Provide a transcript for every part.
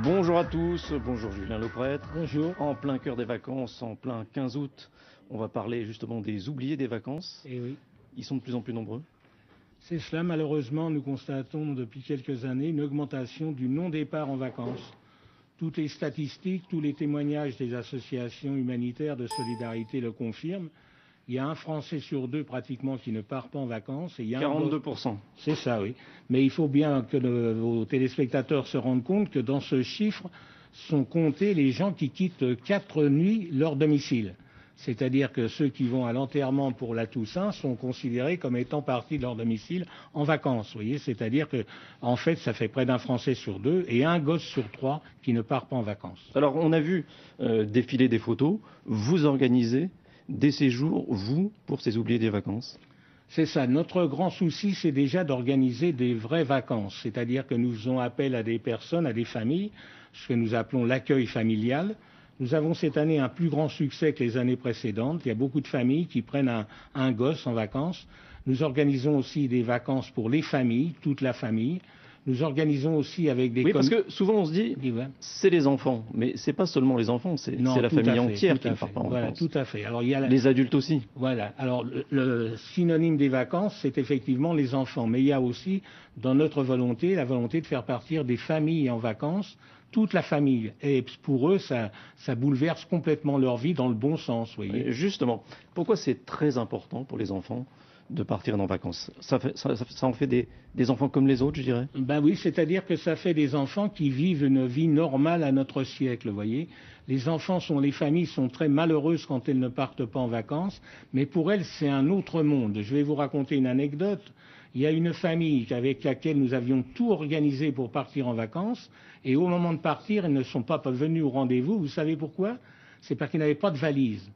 Bonjour à tous, bonjour Julien Lauprêtre. Bonjour. En plein cœur des vacances, en plein 15 août, on va parler justement des oubliés des vacances. Et oui. Ils sont de plus en plus nombreux. C'est cela, malheureusement, nous constatons depuis quelques années une augmentation du non-départ en vacances. Toutes les statistiques, tous les témoignages des associations humanitaires de solidarité le confirment. Il y a un Français sur deux pratiquement qui ne part pas en vacances. Et il y a 42%. C'est ça, oui. Mais il faut bien que vos téléspectateurs se rendent compte que dans ce chiffre sont comptés les gens qui quittent 4 nuits leur domicile. C'est-à-dire que ceux qui vont à l'enterrement pour la Toussaint sont considérés comme étant partis de leur domicile en vacances. Vous voyez, c'est-à-dire que, en fait, ça fait près d'un Français sur deux et un gosse sur 3 qui ne part pas en vacances. Alors, on a vu défiler des photos. Vous organisez des séjours, vous, pour ces oubliés des vacances? C'est ça. Notre grand souci, c'est déjà d'organiser des vraies vacances. C'est-à-dire que nous faisons appel à des personnes, à des familles, ce que nous appelons l'accueil familial. Nous avons cette année un plus grand succès que les années précédentes. Il y a beaucoup de familles qui prennent un gosse en vacances. Nous organisons aussi des vacances pour les familles, toute la famille. Nous organisons aussi avec des... Oui, parce que souvent on se dit, c'est les enfants, mais c'est pas seulement les enfants, c'est la famille entière qui ne part pas en vacances. Tout à fait. Alors, il y a les adultes aussi. Voilà. Alors, le synonyme des vacances, c'est effectivement les enfants. Mais il y a aussi, dans notre volonté, la volonté de faire partir des familles en vacances, toute la famille. Et pour eux, ça bouleverse complètement leur vie dans le bon sens, vous voyez. Justement, pourquoi c'est très important pour les enfants de partir en vacances? Ça en fait des enfants comme les autres, je dirais? Ben oui, c'est-à-dire que ça fait des enfants qui vivent une vie normale à notre siècle, vous voyez. Les familles sont très malheureuses quand elles ne partent pas en vacances, mais pour elles, c'est un autre monde. Je vais vous raconter une anecdote. Il y a une famille avec laquelle nous avions tout organisé pour partir en vacances, et au moment de partir, ils ne sont pas venus au rendez-vous. Vous savez pourquoi? C'est parce qu'ils n'avaient pas de valise.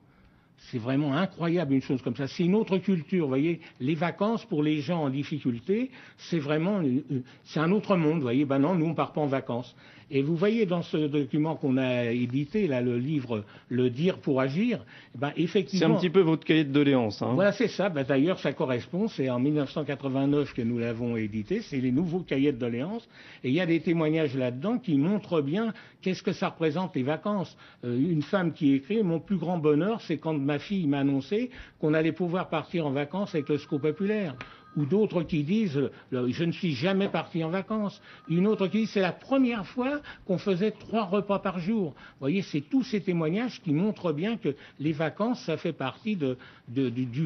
C'est vraiment incroyable une chose comme ça. C'est une autre culture, vous voyez. Les vacances pour les gens en difficulté, c'est un autre monde, vous voyez. Ben non, nous on part pas en vacances. Et vous voyez dans ce document qu'on a édité, là, le livre Le dire pour agir, ben effectivement. C'est un petit peu votre cahier de doléances, hein. Voilà, c'est ça. Ben, d'ailleurs, ça correspond. C'est en 1989 que nous l'avons édité. C'est les nouveaux cahiers de doléances. Et il y a des témoignages là-dedans qui montrent bien qu'est-ce que ça représente les vacances. Une femme qui écrit: mon plus grand bonheur, c'est quand ma fille m'a annoncé qu'on allait pouvoir partir en vacances avec le Secours populaire. Ou d'autres qui disent je ne suis jamais parti en vacances. Une autre qui dit c'est la première fois qu'on faisait 3 repas par jour. Vous voyez, c'est tous ces témoignages qui montrent bien que les vacances, ça fait partie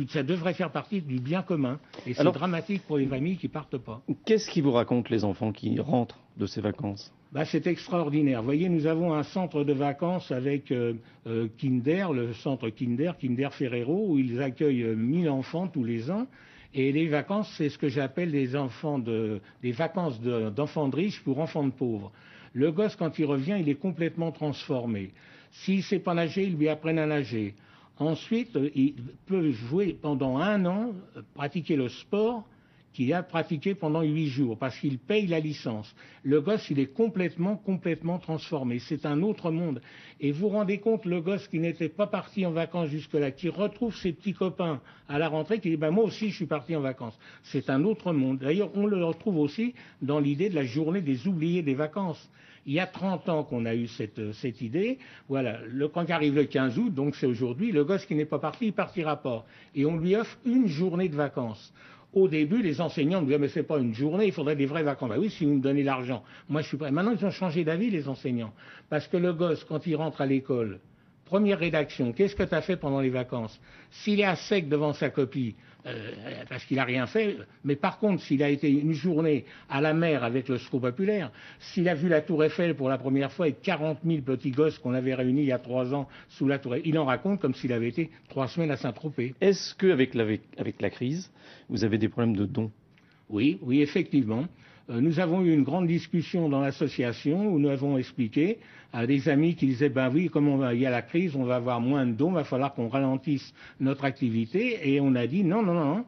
ça devrait faire partie du bien commun. Et c'est dramatique pour les familles qui partent pas. Qu'est-ce qu'ils vous racontent les enfants qui rentrent de ces vacances? C'est extraordinaire. Vous voyez, nous avons un centre de vacances avec Kinder, le centre Kinder Ferrero, où ils accueillent 1000 enfants tous les ans. Et les vacances, c'est ce que j'appelle des vacances d'enfants de riches pour enfants de pauvres. Le gosse, quand il revient, il est complètement transformé. S'il ne sait pas nager, ils lui apprennent à nager. Ensuite, il peut jouer pendant 1 an, pratiquer le sport qu'il a pratiqué pendant 8 jours, parce qu'il paye la licence. Le gosse, il est complètement transformé. C'est un autre monde. Et vous vous rendez compte, le gosse qui n'était pas parti en vacances jusque-là, qui retrouve ses petits copains à la rentrée, qui dit moi aussi je suis parti en vacances. C'est un autre monde. D'ailleurs, on le retrouve aussi dans l'idée de la journée des oubliés des vacances. Il y a 30 ans qu'on a eu cette idée. Voilà, quand arrive le 15 août, donc c'est aujourd'hui, le gosse qui n'est pas parti, il partira pas. Et on lui offre une journée de vacances. Au début, les enseignants me disaient mais c'est pas une journée, il faudrait des vraies vacances. Oui, si vous me donnez l'argent, moi je suis prêt. Maintenant, ils ont changé d'avis, les enseignants. Parce que le gosse, quand il rentre à l'école, première rédaction, qu'est-ce que tu as fait pendant les vacances? S'il est à sec devant sa copie, parce qu'il n'a rien fait, mais par contre, s'il a été une journée à la mer avec le Secours populaire, s'il a vu la Tour Eiffel pour la première fois avec 40 000 petits gosses qu'on avait réunis il y a 3 ans sous la Tour Eiffel, il en raconte comme s'il avait été 3 semaines à Saint-Tropez. Est-ce qu'avec la crise, vous avez des problèmes de dons? Oui, effectivement. Nous avons eu une grande discussion dans l'association où nous avons expliqué à des amis qui disaient oui, comme il y a la crise, on va avoir moins de dons, il va falloir qu'on ralentisse notre activité. Et on a dit non.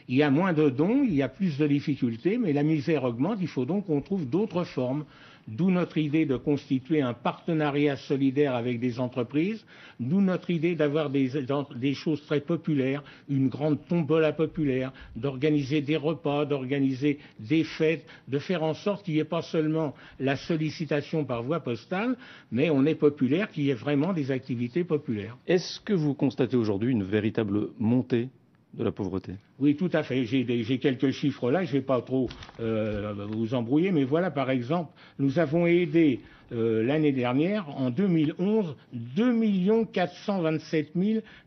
Il y a moins de dons, il y a plus de difficultés, mais la misère augmente, il faut donc qu'on trouve d'autres formes. D'où notre idée de constituer un partenariat solidaire avec des entreprises, d'où notre idée d'avoir des choses très populaires, une grande tombola populaire, d'organiser des repas, d'organiser des fêtes, de faire en sorte qu'il n'y ait pas seulement la sollicitation par voie postale, mais on est populaire, qu'il y ait vraiment des activités populaires. Est-ce que vous constatez aujourd'hui une véritable montée de la pauvreté? Oui, tout à fait. J'ai quelques chiffres là, je ne vais pas trop vous embrouiller, mais voilà, par exemple, nous avons aidé l'année dernière, en 2011, 2 427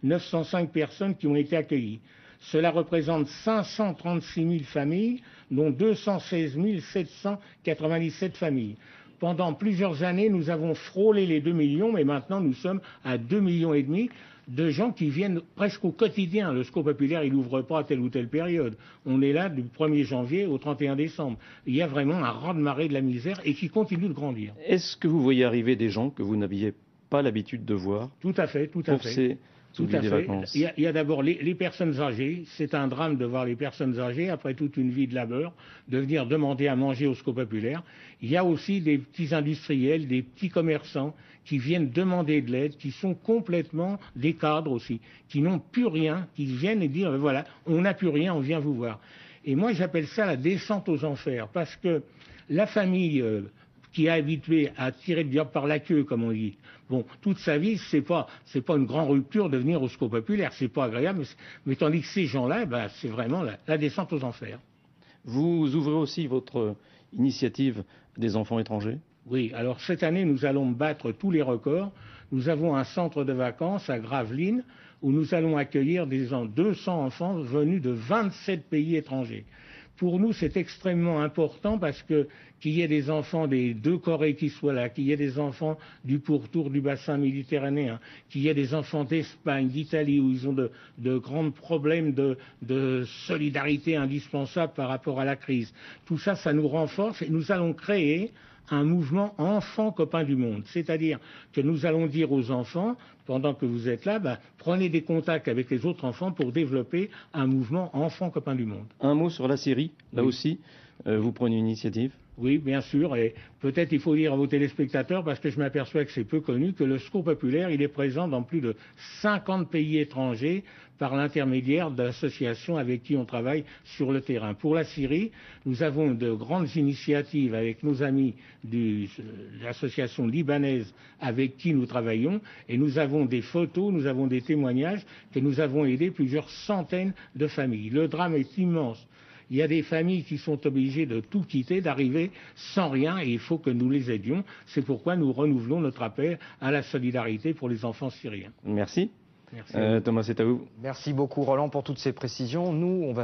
905 personnes qui ont été accueillies. Cela représente 536 000 familles, dont 216 797 familles. Pendant plusieurs années, nous avons frôlé les 2 millions, mais maintenant nous sommes à 2,5 millions de gens qui viennent presque au quotidien. Le Secours populaire, il n'ouvre pas à telle ou telle période. On est là du 1er janvier au 31 décembre. Il y a vraiment un raz-de-marée de la misère et qui continue de grandir. Est-ce que vous voyez arriver des gens que vous n'aviez pas l'habitude de voir? Tout à fait, tout à fait. Tout à fait. Il y a d'abord les personnes âgées. C'est un drame de voir les personnes âgées, après toute une vie de labeur, de venir demander à manger au Secours populaire. Il y a aussi des petits industriels, des petits commerçants qui viennent demander de l'aide, qui sont complètement des cadres aussi, qui n'ont plus rien, qui viennent et dire voilà, on n'a plus rien, on vient vous voir. Et moi j'appelle ça la descente aux enfers, parce que la famille qui est habituée à tirer le diable par la queue, comme on dit, bon, toute sa vie, c'est pas une grande rupture de venir au Secours populaire, c'est pas agréable, mais tandis que ces gens-là, c'est vraiment la descente aux enfers. Vous ouvrez aussi votre initiative des enfants étrangers? Oui, alors cette année, nous allons battre tous les records. Nous avons un centre de vacances à Gravelines où nous allons accueillir 200 enfants venus de 27 pays étrangers. Pour nous, c'est extrêmement important parce que qu'il y ait des enfants des deux Corées qui soient là, qu'il y ait des enfants du pourtour du bassin méditerranéen, qu'il y ait des enfants d'Espagne, d'Italie, où ils ont de grands problèmes de solidarité indispensables par rapport à la crise. Tout ça, ça nous renforce et nous allons créer un mouvement enfants copains du monde. C'est-à-dire que nous allons dire aux enfants, pendant que vous êtes là, prenez des contacts avec les autres enfants pour développer un mouvement enfants copains du monde. Un mot sur la Syrie, là oui. aussi, vous prenez une initiative? Oui, bien sûr, et peut-être il faut dire à vos téléspectateurs, parce que je m'aperçois que c'est peu connu, que le Secours populaire, il est présent dans plus de 50 pays étrangers par l'intermédiaire d'associations avec qui on travaille sur le terrain. Pour la Syrie, nous avons de grandes initiatives avec nos amis de l'association libanaise avec qui nous travaillons, et nous avons des photos, nous avons des témoignages que nous avons aidé plusieurs centaines de familles. Le drame est immense. Il y a des familles qui sont obligées de tout quitter, d'arriver sans rien, et il faut que nous les aidions. C'est pourquoi nous renouvelons notre appel à la solidarité pour les enfants syriens. Merci. Merci. Thomas, c'est à vous. Merci beaucoup Roland pour toutes ces précisions. Nous, on va